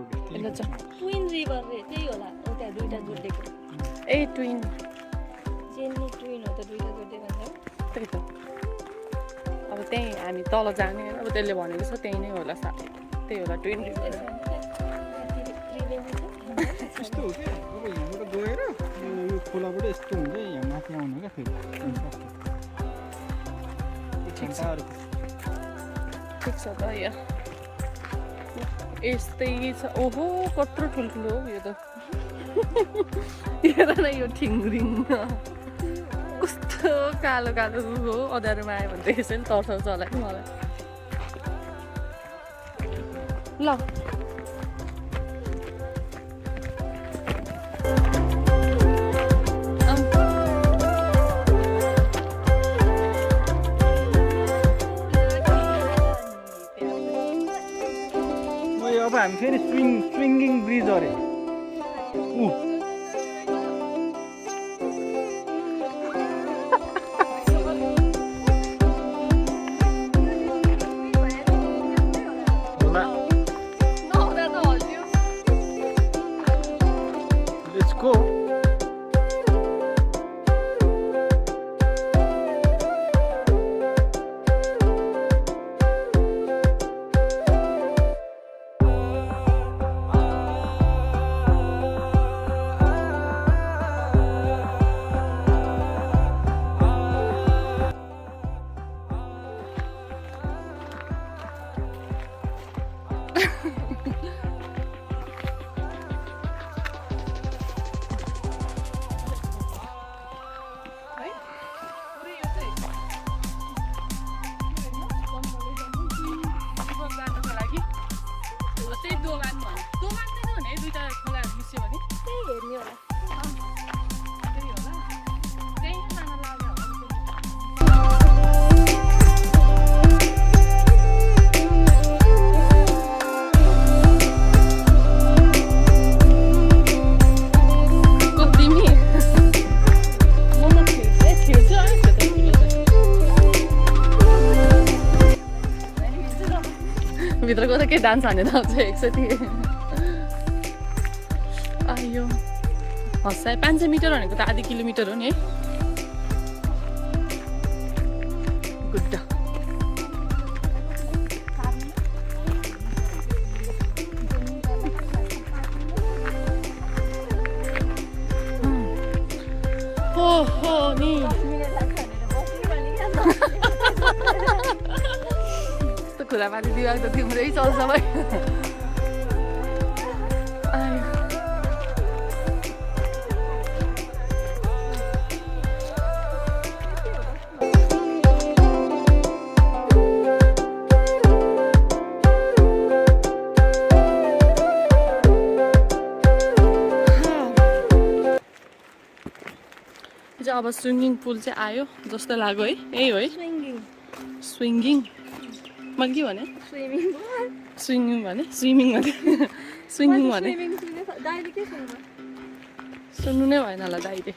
Twin river रे त्यही होला उता दुईटा जोडेको ए ट्विन जेन्नी ट्विन हो त दुईटा जोडेको भन्छ त्यही त अब त्यही हामी तल जाने अब त्यसले भनेको छ त्यही नै होला साथै त्यही होला ट्विन रिभर यस्तो हो कि अब यहाँबाट गएर यो खोलाबाट यस्तो हुन्छ यहाँ माथि आउनु क्या फेरि ठिक छ त यहाँ यस्तै छ ओहो कत्रो ठुल्ठुलो हो यो त हेर न यो ठिङ्रिङ कस्तो कालो कालो हो अँध्यारोमा आयो भने त यसरी तर्साउँछ होला नि मलाई ल अब हामी फेरि स्विङ्गिङ ब्रिज अरे Let's go. भित्रको त के डान्स हानेर आउँछ एकचोटि आयो हँसाइ 500 मिटर भनेको त आधी किलोमिटर हो नि है गुड्डा हो नि खुलापाती दिमाग त तिम्रै चल्छ भाइ अब स्विमिङ पुल चाहिँ आयो जस्तो लाग्यो है यही हो है स्विङ्गिङ मैले के भने स्विमिङ भने स्विमिङ भने स्विमिङ भने सुन्नु नै भएन होला दाइले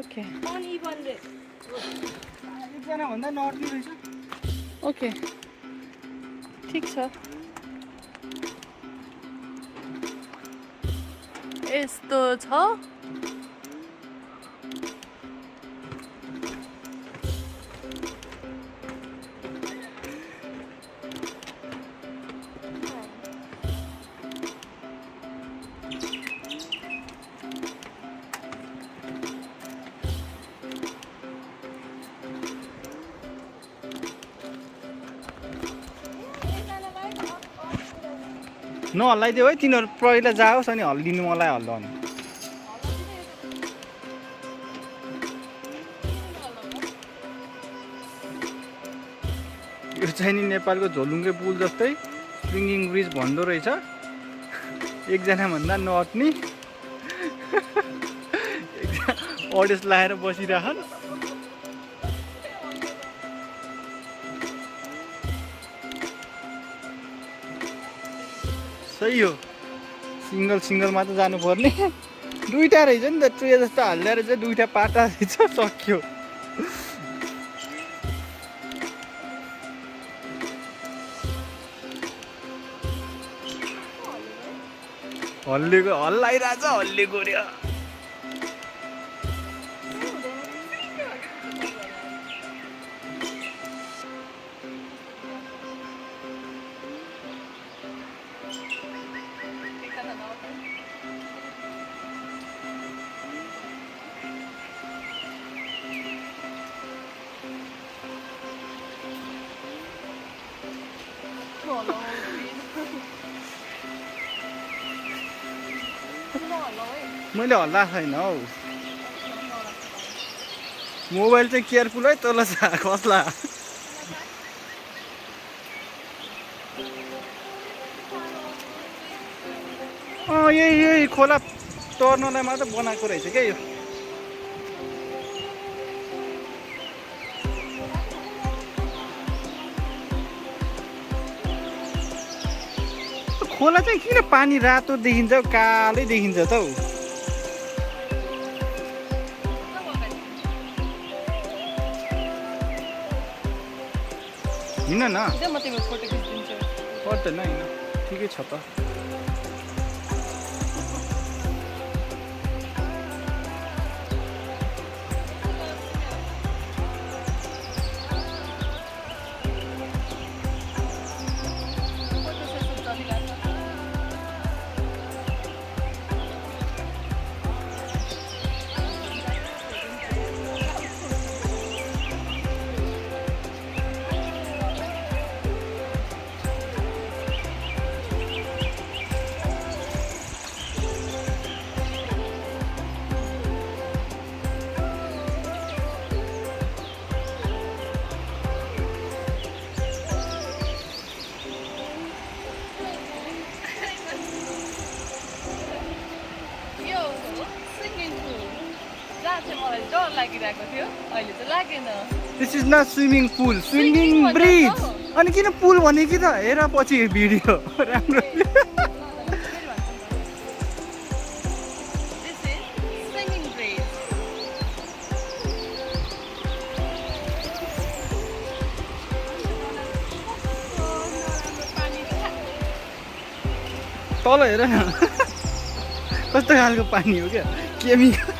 ओके ओके ठिक छ यस्तो छ नहल्लाइदेऊ है तिनीहरू पहिला जाओस् अनि हल्लिनु मलाई हल्लाउनु यो चाहिँ नि नेपालको झोलुङ्गे पुल जस्तै स्विङ्गिङ ब्रिज भन्दो रहेछ एकजना भन्दा नअट्ने अडियन्स लाएर बसिरहन् सही हो सिङ्गलमा त जानुपर्ने दुईटा रहेछ नि त ट्रे जस्तो हाल्दा रहेछ दुईटा पाटा रहेछ सक्यो हल्लेको हल्लाइरहेछ हल्लेको रे मैले हल्ला छैन हौ मोबाइल चाहिँ केयरफुल है तल खस्ला यही खोला तर्नलाई मात्र बनाएको रहेछ क्या यो खोला चाहिँ किन पानी रातो देखिन्छ कालै देखिन्छ त हौ हिँड न पर्दैन हिँड ठिकै छ त This is not swimming pool, swimming bridge. अनि किन पुल भने कि त हेर पछि भिडियो राम्रो तल हेर न कस्तो खालको पानी हो क्या केमिकल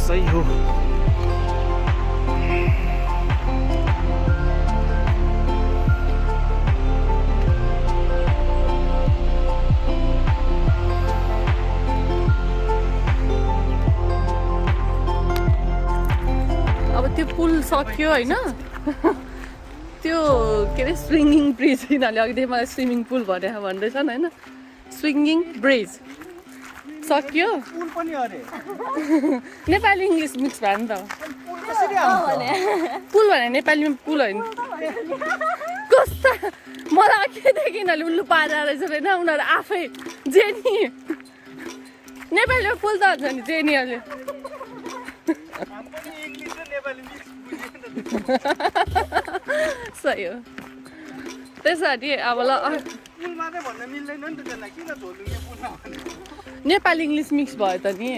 सही हो अब त्यो पुल सक्यो हैन त्यो के रे स्विमिङ ब्रिज यिनीहरूले अघि मलाई स्विमिङ पुल भन्दैछन् हैन स्विमिङ ब्रिज सक्यो पुल पनि अरे नेपाली इङ्ग्लिस मिक्स भयो नि त पुल कसरी आउँछ पुल भने नेपालीमा पुल होइन कस्तो मलाई अघिदेखि यिनीहरूले उल्लु पारेर रहेछ होइन उनीहरू आफै जेनी नेपालीमा पुल त हुन्छ नि जेनीहरूले सही हो त्यसरी अब ल पुल मात्रै भन्न मिल्दैन नि त त्यसलाई किन झोलुङ्गे पुलमा नेपाली इङ्ग्लिस मिक्स भयो त नि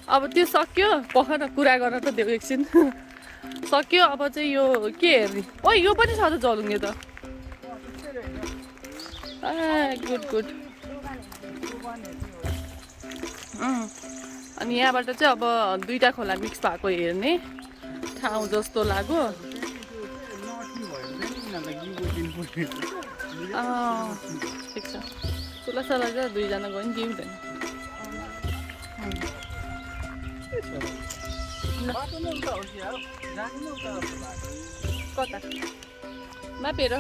अब त्यो सक्यो पख न कुरा गर्न त देऊ एकछिन सक्यो अब चाहिँ यो के हेर्ने ओ यो पनि छ त जलुङ्गे त गुड गुड अनि यहाँबाट चाहिँ अब दुईटा खोला मिक्स भएको हेर्ने ठाउँ जस्तो लाग्यो ठिक छ सोला चाहिँ दुईजना गयो नि केही हुँदैन कता म्याप हेर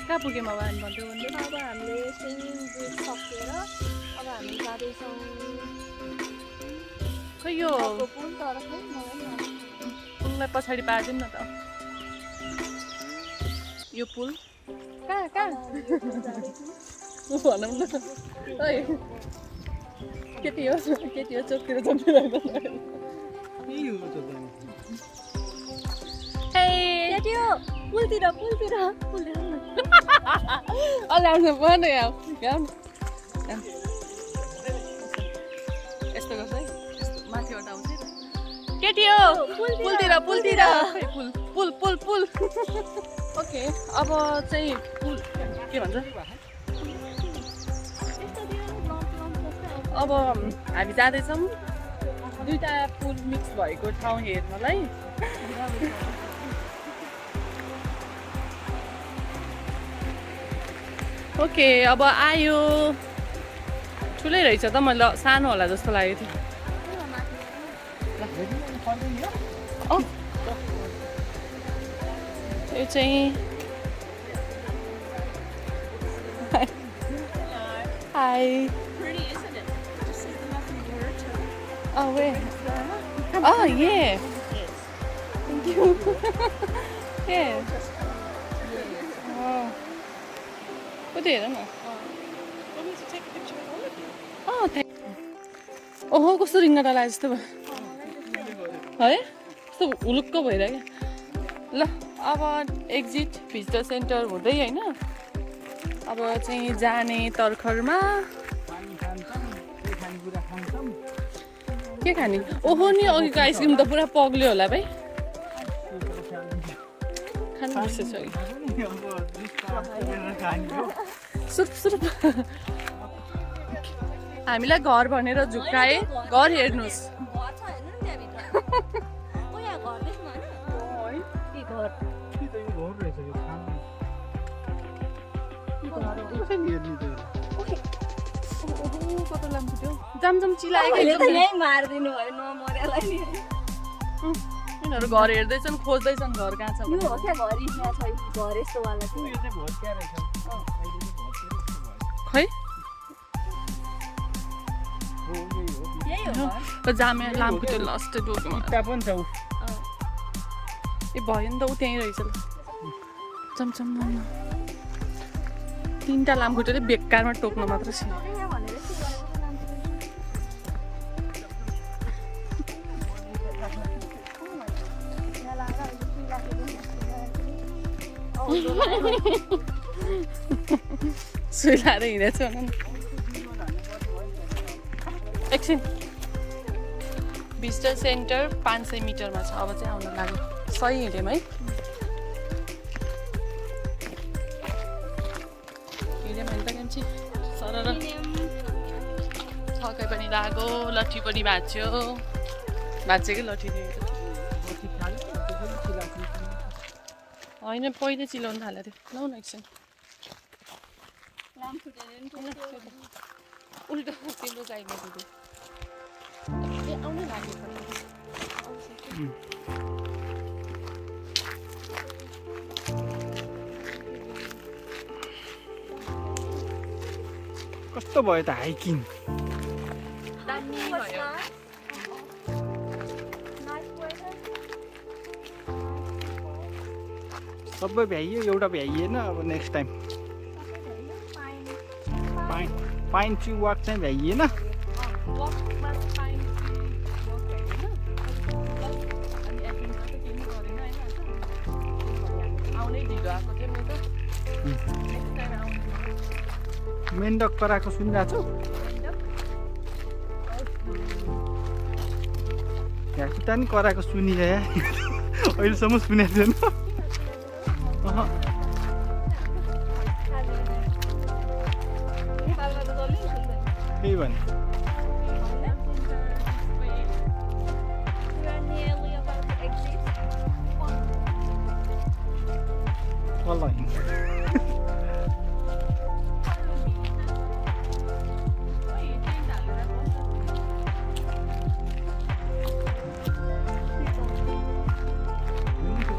कहाँ पुग्यौँ अब हामी भन्थ्यो भन्दै अब हामीले स्विमिङ ब्रिज सकेर अब हामी जाँदैछौँ खै यो पुल तर खै पुललाई पछाडि पारिदिउँ न त यो पुल कहाँ भनौँ न केटी हो चोकतिर जम्पिरहेको पुलतिर ल्याउनु पर्ने यस्तो गर्छ है माथिबाट आउँछ केटी हो पुलतिर पुल ओके अब चाहिँ पुल के भन्छ अब हामी जाँदैछौँ दुईटा पुल मिक्स भएको ठाउँ हेर्नलाई ओके अब आयो ठुलै रहेछ त मैले सानो होला जस्तो लागेको थियो यो चाहिँ high Oh, where? Oh, yeah. Thank you. Yeah. Wow. What did I know? Want me to take a picture with all of you? Oh, thank you. Oh, कस्तो रिङ्गा डाला जस्तो भयो है कस्तो हुलुक्क भइरहेको ल अब एक्जिट भिजिटर सेन्टर हुँदै होइन अब चाहिँ जाने तर्खरमा के खाने ओहो नि अघिको आइसक्रिम त पुरा पग्ल्यो होला भाइ खानु बिर्सेछ सुरुप हामीलाई घर भनेर झुक्काए घर हेर्नुहोस् कता लामखुट्यो जामजाम चिलाएको मारिदिनु भयो नमरेलाई नि यिनीहरू घर हेर्दैछन् खोज्दैछन् घर कहाँ छ यो हो क्या घर यहाँ छ घर यस्तो वाला थियो खै यही हो जामे लामखुट्टे लास्ट डोकोमा पनि छ ए भयो नि त ऊ त्यहीँ रहेछ ल चमचम तिनवटा लामखुट्टेले बेकारमा टोक्न मात्र छ सुइलाएर हिँडेछ एकछिन भिजिटर सेन्टर 500 मिटरमा छ अब चाहिँ आउनु लाग्यो सही हिँड्यौँ है हिँड्यौँ भने त केमची सरर थकाइ पनि लाग्यो लट्ठी पनि भाँच्यो कि लट्ठी होइन पहिले चिलाउनु थालेको थियो लाउ न एकछिन उल्टो तिम्रो चाहिने थियो ए आउनै लाग्यो कस्तो भयो त हाइकिङ दामी भयो सबै भ्याइयो एउटा भ्याइएन अब नेक्स्ट टाइम पाइन ट्री वाक चाहिँ भ्याइएन मेन्डक कराएको सुनिरहेको छु यहाँ खुट्टा नि कराएको सुनिरहे अहिलेसम्म सुनेको छैन त्यही भने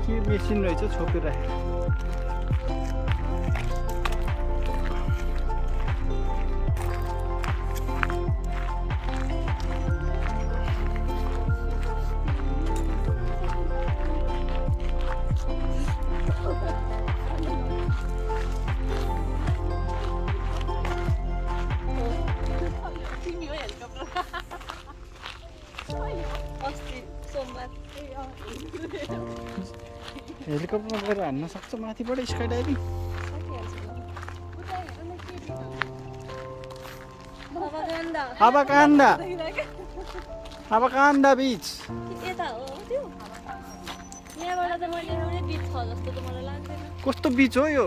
के मेसिन रहेछ छोपिरहेको हेलिकप्टरमा गएर हान्न सक्छ माथिबाट स्काई डाइभिङ हाबाकान्दा बीच कस्तो बीच हो यो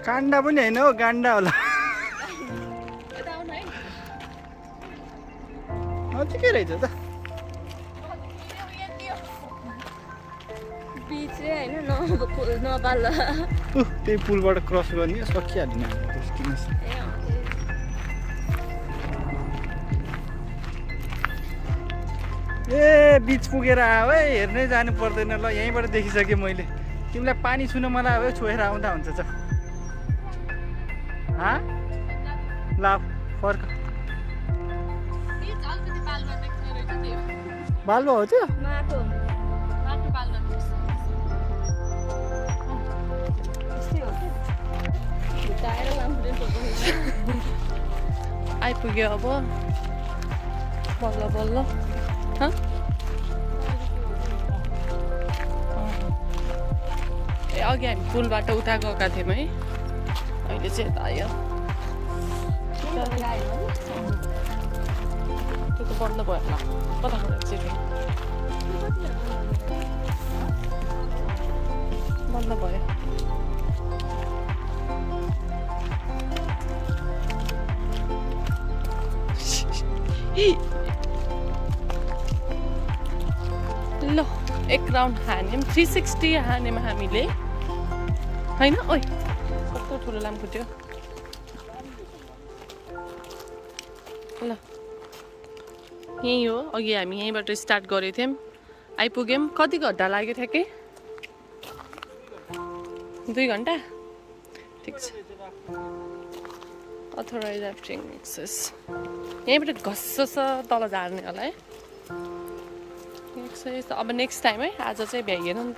काण्डा पनि होइन हो गान्डा होला नजिकै रहेछ त त्यही पुलबाट क्रस गर्ने सकिहाल्ने ए बिच पुगेर आयो है हेर्नै जानु पर्दैन ल यहीँबाट देखिसकेँ मैले तिमीलाई पानी छुन मलाई अब छोएर आउँदा हुन्छ त ल फर्क बालुवा हो त्यो आइपुग्यो अब बल्ल बल्ल ए अघि हामी पुलबाट उता गएका थियौँ है अहिले चाहिँ यता आयो त्यो त बन्द भयो होला कता गएर चाहिँ बन्द भयो ल एक राउन्ड हान्यौँ 360 हान्यौँ हामीले होइन ओइ कस्तो ठुलो लामखुट्टे हो ल यहीँ हो अघि हामी यहीँबाट स्टार्ट गरेको थियौँ आइपुग्यौँ कति घन्टा लाग्यो ठ्याक्कै 2 घन्टा ठिक छ अथोराइज राफ्टिङ एक्सेस यहीँबाट घस्स तल झार्ने होला है एक्सेस अब नेक्स्ट टाइम है आज चाहिँ भ्याइएन नि त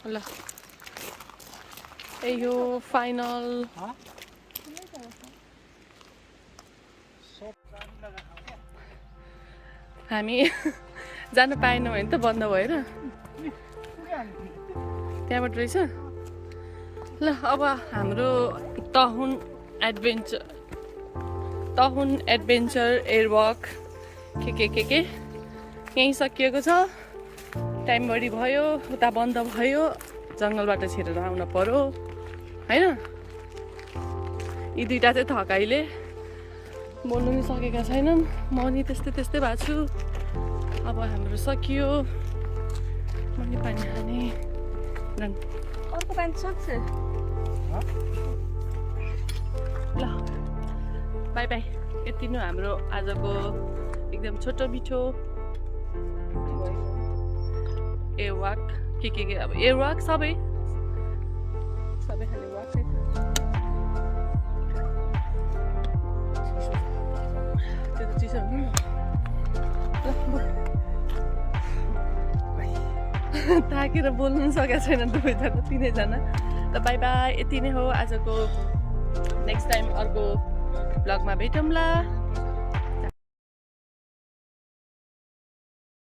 ल ए यो फाइनल हामी जानु पाएनौँ भने त बन्द भएर त्यहाँबाट रहेछ ल अब हाम्रो तहुन एडभेन्चर एयरवक के यहीँ सकिएको छ टाइम बढी भयो उता बन्द भयो जङ्गलबाट छिरेर आउन पर्यो होइन यी दुईटा चाहिँ थकाइले बोल्नु नि सकेका छैनन् म नि त्यस्तै भएको छु अब हाम्रो सकियो म नि पानी खाने अर्को पानी सक्छ ल बाई बाई यति नै हाम्रो आजको एकदम छोटो मिठो एयरवक के अब एयरवक सबै खाले वाक त्यो त चिसो हुनु ताकेर बोल्नु सकेको छैन दुवैजना 3जना ल बाई बाई यति नै हो आजको नेक्स्ट टाइम अर्को ब्लगमा भेटौँला।